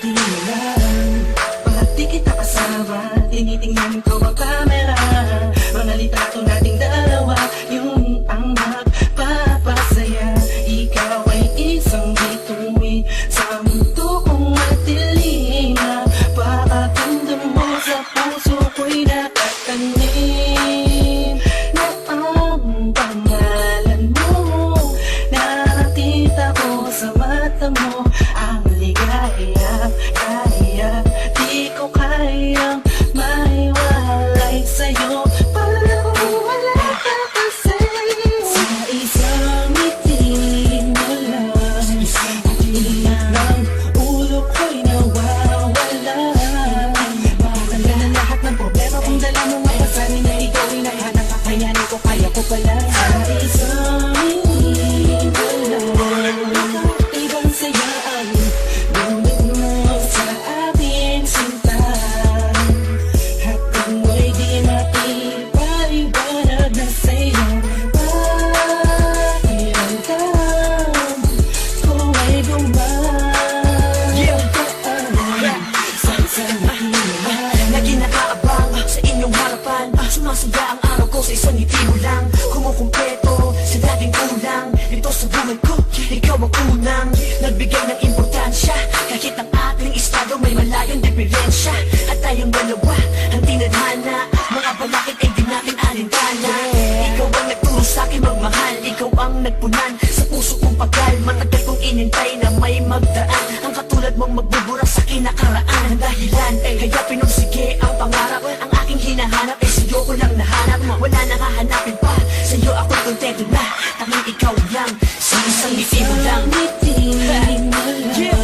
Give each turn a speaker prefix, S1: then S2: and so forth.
S1: ngiti mo lang. Pag di kita kasama, tinitingnan ko ang camera. Mga litrato nating dalawa, yung ang magpapasaya. Ikaw ay isang bituin sa mundo kong matilim. Napakaganda mo sa puso ko'y nakatanim. Na ang pangalan mo, nakita ko sa mata mo. Ang ligaya, kaya di ko kayang maiwalay sa'yo. Parang wala ka kasi sa isang ngiti mo lang. Ang ulo ko'y nawawala. Matanggal na lahat ng problema kung dala mo mapasanin na ikaw ay naghanap. Kakayanin ko, kaya ko pala. Sa isang ngiti mo lang, ibang saya ang bumit mo sa aking sinta. Hatid mo'y di mapipaliwanag na sa'yo. Pakiramdam ko ay gumaan sa isang ngiti mo lang.
S2: Lagi nakaabang sa inyong harapan. Sumasaya ang araw ko sa isang ngiti mo lang. Kumukumpleto sa dating kulang. Dito sa buhay ko, ikaw ang unang nagbigay ng importansya. Kahit ang ating estado may malayong diferensya. At tayong dalawa ang tinadhana. Mga balakid ay di natin alintana. Ikaw ang nagturo sa'kin magmahal. Ikaw ang nagpunan sa puso kong pagal. Matagal kong inintay na may magdaan. Ang katulad mong magbubura sa kinakaraan. Ang dahilan, kaya pinursige ang pangarap. Ang aking hinahanap ay sa'yo ko lang nahanap. Wala nang hahanapin pa, sa'yo ako'y kontento na. Tanging ikaw lang, sa isang ngiti mo lang.
S1: Ngiti mo lang.
S2: Yeah.